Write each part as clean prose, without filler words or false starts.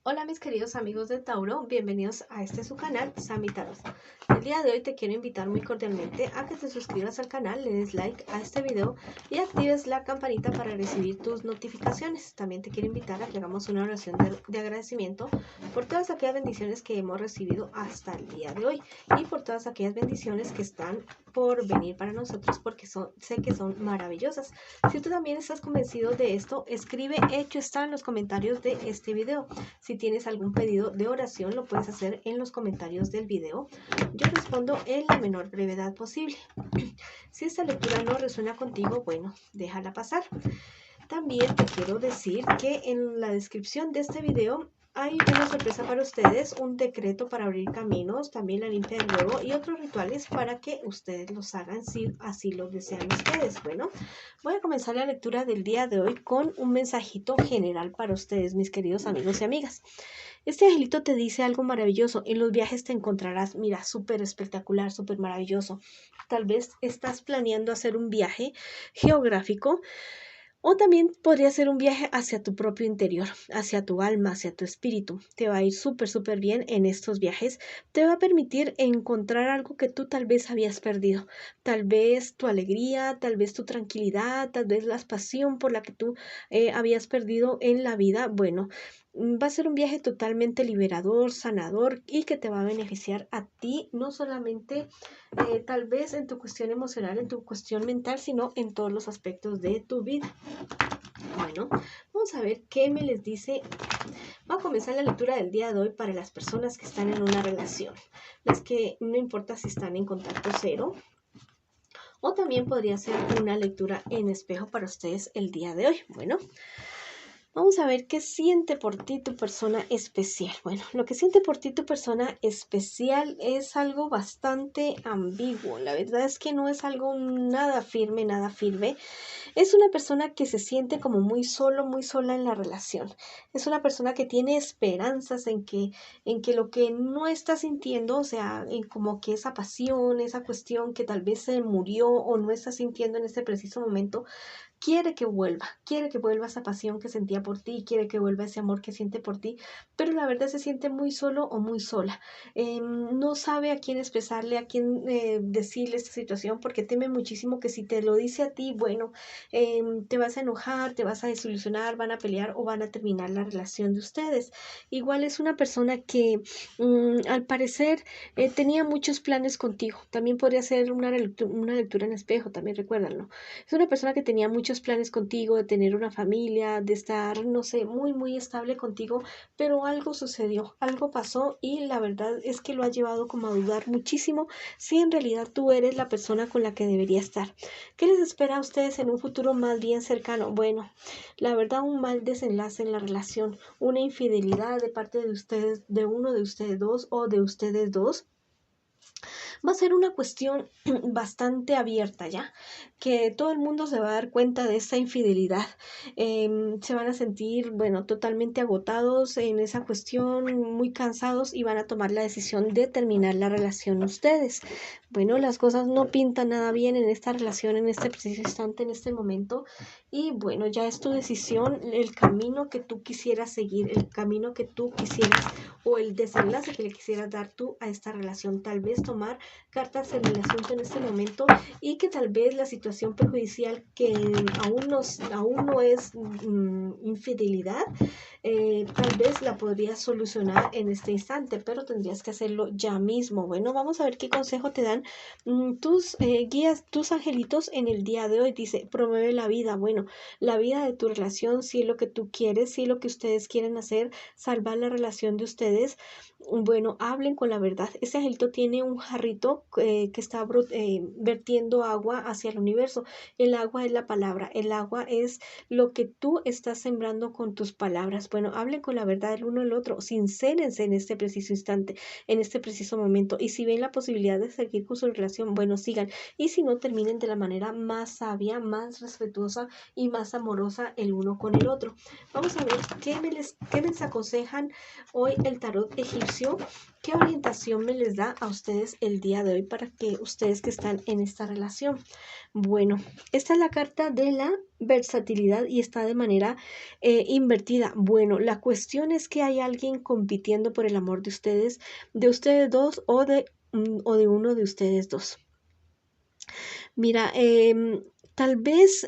Hola mis queridos amigos de Tauro, bienvenidos a su canal, Sami Tarot. El día de hoy te quiero invitar muy cordialmente a que te suscribas al canal, le des like a este video y actives la campanita para recibir tus notificaciones. También te quiero invitar a que hagamos una oración de agradecimiento por todas aquellas bendiciones que hemos recibido hasta el día de hoy y por todas aquellas bendiciones que están por venir para nosotros porque sé que son maravillosas. Si tú también estás convencido de esto, escribe hecho está en los comentarios de este video. Si tienes algún pedido de oración, lo puedes hacer en los comentarios del video. Yo respondo en la menor brevedad posible. Si esta lectura no resuena contigo, bueno, déjala pasar. También te quiero decir que en la descripción de este video hay una sorpresa para ustedes, un decreto para abrir caminos, también la limpia del huevo y otros rituales para que ustedes los hagan si así lo desean ustedes. Bueno, voy a comenzar la lectura del día de hoy con un mensajito general para ustedes, mis queridos amigos y amigas. Este angelito te dice algo maravilloso. En los viajes te encontrarás, mira, súper espectacular, súper maravilloso. Tal vez estás planeando hacer un viaje geográfico o también podría ser un viaje hacia tu propio interior, hacia tu alma, hacia tu espíritu. Te va a ir súper bien en estos viajes. Te va a permitir encontrar algo que tú tal vez habías perdido. Tal vez tu alegría, tal vez tu tranquilidad, tal vez la pasión por la que tú habías perdido en la vida. Bueno, va a ser un viaje totalmente liberador, sanador y que te va a beneficiar a ti, no solamente tal vez en tu cuestión emocional, en tu cuestión mental, sino en todos los aspectos de tu vida. Bueno, vamos a ver qué me les dice. Vamos a comenzar la lectura del día de hoy para las personas que están en una relación, las que no importa si están en contacto cero, o también podría ser una lectura en espejo para ustedes el día de hoy. Bueno, vamos a ver qué siente por ti tu persona especial. Bueno, lo que siente por ti tu persona especial es algo bastante ambiguo. La verdad es que no es algo nada firme, nada firme. Es una persona que se siente como muy solo, muy sola en la relación. Es una persona que tiene esperanzas en que lo que no está sintiendo, o sea, en como que esa pasión, esa cuestión que tal vez se murió o no está sintiendo en este preciso momento, quiere que vuelva esa pasión que sentía por ti, quiere que vuelva ese amor que siente por ti, pero la verdad se siente muy solo o muy sola. No sabe a quién expresarle, a quién decirle esta situación, porque teme muchísimo que si te lo dice a ti, bueno, te vas a enojar, te vas a desilusionar, van a pelear o van a terminar la relación de ustedes. Igual es una persona que al parecer tenía muchos planes contigo. También podría ser una lectura en espejo, también recuérdalo. Es una persona que tenía muchos planes contigo, de tener una familia, de estar, no sé, muy estable contigo, pero algo sucedió, algo pasó y la verdad es que lo ha llevado como a dudar muchísimo si en realidad tú eres la persona con la que debería estar. ¿Qué les espera a ustedes en un futuro más bien cercano? Bueno, la verdad un mal desenlace en la relación, una infidelidad de parte de ustedes, de uno de ustedes dos o de ustedes dos. Va a ser una cuestión bastante abierta ya, que todo el mundo se va a dar cuenta de esta infidelidad. Se van a sentir, bueno, totalmente agotados en esa cuestión, muy cansados y van a tomar la decisión de terminar la relación ustedes. Bueno, las cosas no pintan nada bien en esta relación, en este preciso instante, en este momento. Y bueno, ya es tu decisión, el camino que tú quisieras seguir, el camino que tú quisieras o el desenlace que le quisieras dar tú a esta relación. Tal vez tomar cartas en el asunto en este momento y que tal vez la situación perjudicial que aún no es infidelidad, tal vez la podrías solucionar en este instante, pero tendrías que hacerlo ya mismo. Bueno, vamos a ver qué consejo te dan tus guías, tus angelitos en el día de hoy. Dice, promueve la vida. Bueno, la vida de tu relación, si es lo que tú quieres, si es lo que ustedes quieren hacer, salvar la relación de ustedes. Bueno, hablen con la verdad. Este angelito tiene un jarrito que está vertiendo agua hacia el universo. El agua es la palabra. El agua es lo que tú estás sembrando con tus palabras. Bueno, hablen con la verdad el uno el otro. Sincérense en este preciso instante, en este preciso momento. Y si ven la posibilidad de seguir con su relación, bueno, sigan. Y si no, terminen de la manera más sabia, más respetuosa y más amorosa el uno con el otro. Vamos a ver qué les aconsejan hoy el tarot egipcio. ¿Qué orientación me les da a ustedes el día de hoy para que ustedes que están en esta relación? Bueno, esta es la carta de la versatilidad y está de manera invertida. Bueno, la cuestión es que hay alguien compitiendo por el amor de ustedes dos o de uno de ustedes dos. Mira, tal vez,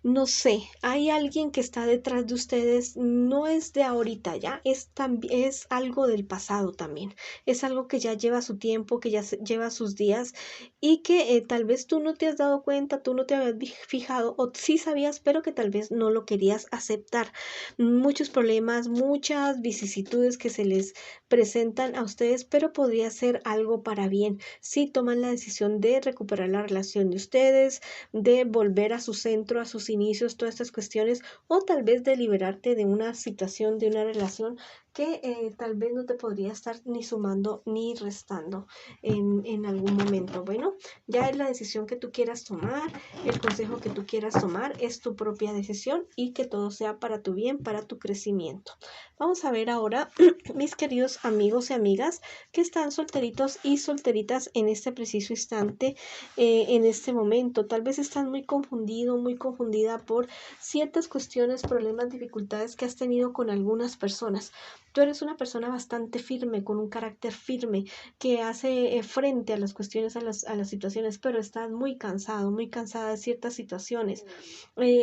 no sé, hay alguien que está detrás de ustedes, no es de ahorita ya, es algo del pasado también, es algo que ya lleva su tiempo, que ya lleva sus días y que tal vez tú no te has dado cuenta, tú no te habías fijado o sí sabías, pero que tal vez no lo querías aceptar. Muchos problemas, muchas vicisitudes que se les presentan a ustedes, pero podría ser algo para bien si toman la decisión de recuperar la relación de ustedes, de volver a su centro, a sus inicios, todas estas cuestiones, o tal vez de liberarte de una situación, de una relación que tal vez no te podría estar ni sumando ni restando en algún momento. Bueno, ya es la decisión que tú quieras tomar, el consejo que tú quieras tomar, es tu propia decisión y que todo sea para tu bien, para tu crecimiento. Vamos a ver ahora, mis queridos amigos y amigas que están solteritos y solteritas en este preciso instante, en este momento. Tal vez están muy confundido, muy confundida por ciertas cuestiones, problemas, dificultades que has tenido con algunas personas. Tú eres una persona bastante firme, con un carácter firme, que hace frente a las cuestiones, a las situaciones, pero estás muy cansado, muy cansada de ciertas situaciones.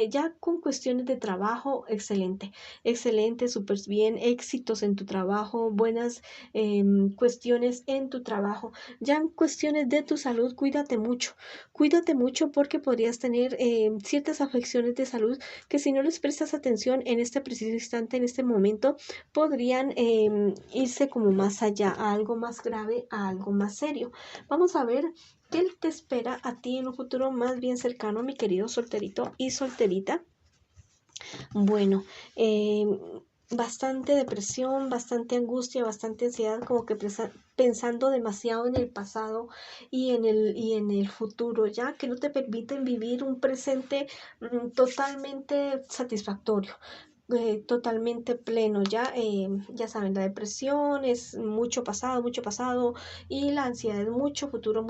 Ya con cuestiones de trabajo, excelente, excelente, súper bien, éxitos en tu trabajo, buenas cuestiones en tu trabajo. Ya en cuestiones de tu salud, cuídate mucho porque podrías tener ciertas afecciones de salud que si no les prestas atención en este preciso instante, en este momento, podrían irse como más allá, a algo más grave, a algo más serio. Vamos a ver qué te espera a ti en un futuro más bien cercano, mi querido solterito y solterita. Bueno, bastante depresión, bastante angustia, bastante ansiedad, como que pensando demasiado en el pasado y en el futuro, ya que no te permiten vivir un presente totalmente satisfactorio. Totalmente pleno, ya saben, la depresión es mucho pasado y la ansiedad es mucho futuro,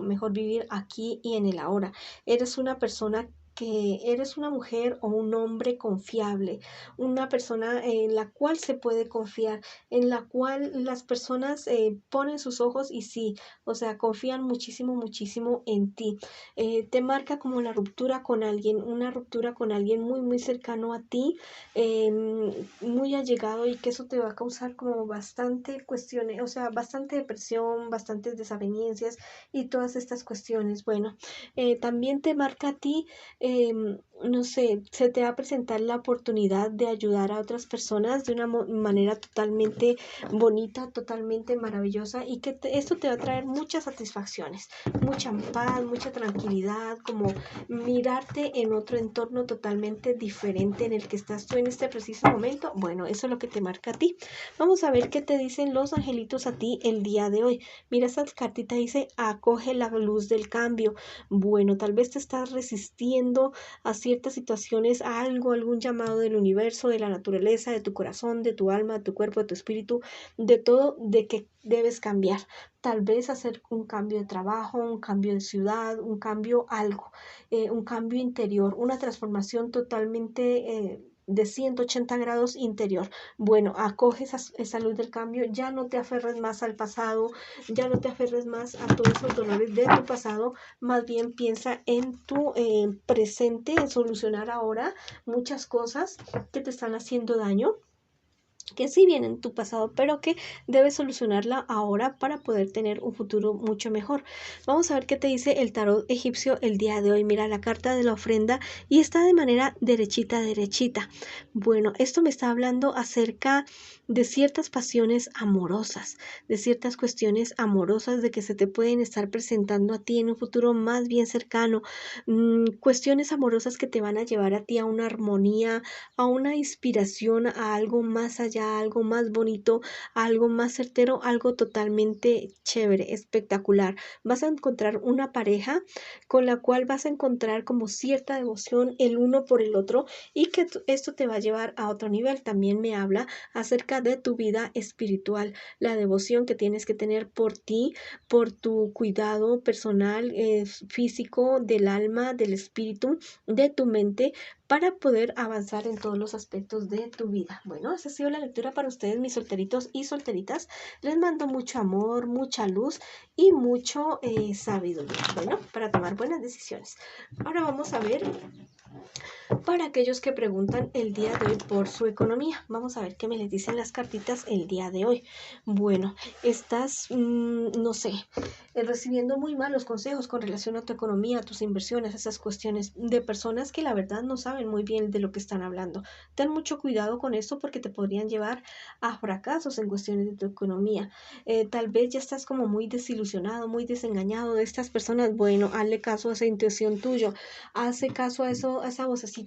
mejor vivir aquí y en el ahora. Eres una persona que eres una mujer o un hombre confiable, una persona en la cual se puede confiar, en la cual las personas ponen sus ojos y sí, o sea, confían muchísimo en ti. Te marca como la ruptura con alguien, una ruptura con alguien muy cercano a ti, muy allegado y que eso te va a causar como bastante cuestiones, o sea, bastante depresión, bastantes desavenencias y todas estas cuestiones. Bueno, también te marca a ti, no sé, se te va a presentar la oportunidad de ayudar a otras personas de una manera totalmente bonita, totalmente maravillosa y que esto te va a traer muchas satisfacciones, mucha paz, mucha tranquilidad, como mirarte en otro entorno totalmente diferente en el que estás tú en este preciso momento. Bueno, eso es lo que te marca a ti. Vamos a ver qué te dicen los angelitos a ti el día de hoy. Mira, esta cartita dice, acoge la luz del cambio. Bueno, tal vez te estás resistiendo a ciertas situaciones, a algo, algún llamado del universo, de la naturaleza, de tu corazón, de tu alma, de tu cuerpo, de tu espíritu, de todo, de que debes cambiar. Tal vez hacer un cambio de trabajo, un cambio de ciudad, un cambio algo, un cambio interior, una transformación totalmente de 180 grados interior. Bueno, acoge esa luz del cambio, ya no te aferres más al pasado, ya no te aferres más a todos esos dolores de tu pasado, más bien piensa en tu presente, en solucionar ahora muchas cosas que te están haciendo daño, que sí viene en tu pasado, pero que debes solucionarla ahora para poder tener un futuro mucho mejor. Vamos a ver qué te dice el tarot egipcio el día de hoy. Mira la carta de la ofrenda y está de manera derechita. Bueno, esto me está hablando acerca de ciertas pasiones amorosas, de ciertas cuestiones amorosas de que se te pueden estar presentando a ti en un futuro más bien cercano, cuestiones amorosas que te van a llevar a ti a una armonía, a una inspiración, a algo más allá, vida, algo más bonito, algo más certero, algo totalmente chévere, espectacular. Vas a encontrar una pareja con la cual vas a encontrar como cierta devoción el uno por el otro y que esto te va a llevar a otro nivel. También me habla acerca de tu vida espiritual, la devoción que tienes que tener por ti, por tu cuidado personal, físico, del alma, del espíritu, de tu mente, para poder avanzar en todos los aspectos de tu vida. Bueno, esa ha sido la lectura para ustedes, mis solteritos y solteritas. Les mando mucho amor, mucha luz y mucho sabiduría, bueno, para tomar buenas decisiones. Ahora vamos a ver para aquellos que preguntan el día de hoy por su economía. Vamos a ver qué me les dicen las cartitas el día de hoy. Bueno, estás, no sé, recibiendo muy malos consejos con relación a tu economía, a tus inversiones, esas cuestiones de personas que la verdad no saben muy bien de lo que están hablando. Ten mucho cuidado con esto porque te podrían llevar a fracasos en cuestiones de tu economía. Tal vez ya estás como muy desilusionado, muy desengañado de estas personas. Bueno, hazle caso a esa intuición tuya, hace caso a eso, a esa vocecita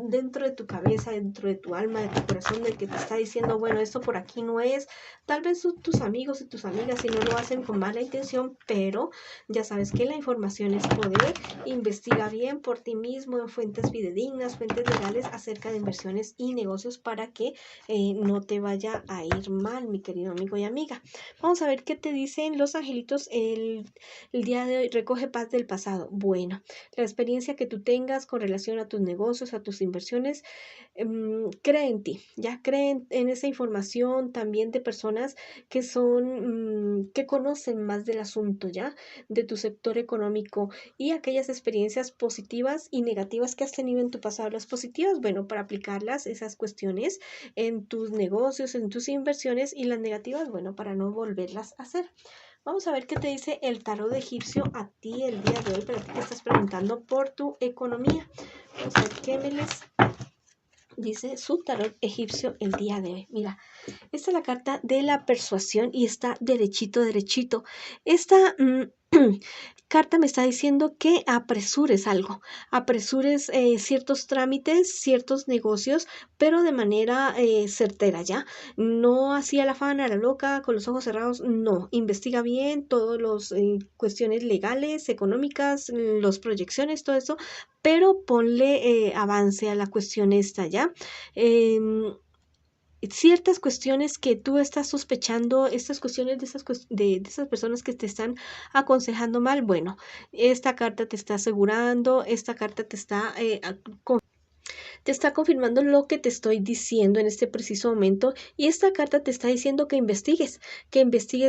dentro de tu cabeza, dentro de tu alma, de tu corazón, de que te está diciendo, bueno, esto por aquí no es. Tal vez tus amigos y tus amigas si no lo hacen con mala intención, pero ya sabes que la información es poder. Investiga bien por ti mismo en fuentes fidedignas, fuentes legales acerca de inversiones y negocios para que no te vaya a ir mal, mi querido amigo y amiga. Vamos a ver qué te dicen los angelitos el día de hoy. Recoge paz del pasado. Bueno, la experiencia que tú tengas con relación a tus negocios, a tus inversiones, cree en ti, ya cree en esa información también de personas que son, que conocen más del asunto, ya, de tu sector económico y aquellas experiencias positivas y negativas que has tenido en tu pasado. Las positivas, bueno, para aplicarlas, esas cuestiones en tus negocios, en tus inversiones, y las negativas, bueno, para no volverlas a hacer. Vamos a ver qué te dice el tarot egipcio a ti el día de hoy, para ti que estás preguntando por tu economía. Vamos a ver qué me les dice su tarot egipcio el día de hoy. Mira, esta es la carta de la persuasión y está derechito, derechito. Esta carta me está diciendo que apresures algo, apresures ciertos trámites, ciertos negocios, pero de manera certera, ¿ya? No así a la afán, a la loca, con los ojos cerrados, no. Investiga bien todas las cuestiones legales, económicas, las proyecciones, todo eso, pero ponle avance a la cuestión esta, ¿ya? Ciertas cuestiones que tú estás sospechando, estas cuestiones de esas personas que te están aconsejando mal, bueno, esta carta te está asegurando, esta carta te está confirmando lo que te estoy diciendo en este preciso momento, y esta carta te está diciendo que investigues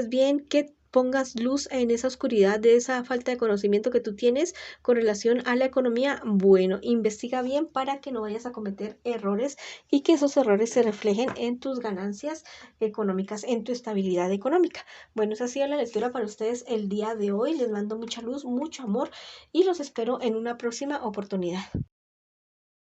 bien, que pongas luz en esa oscuridad de esa falta de conocimiento que tú tienes con relación a la economía. Bueno, investiga bien para que no vayas a cometer errores y que esos errores se reflejen en tus ganancias económicas, en tu estabilidad económica. Bueno, esa ha sido la lectura para ustedes el día de hoy. Les mando mucha luz, mucho amor y los espero en una próxima oportunidad.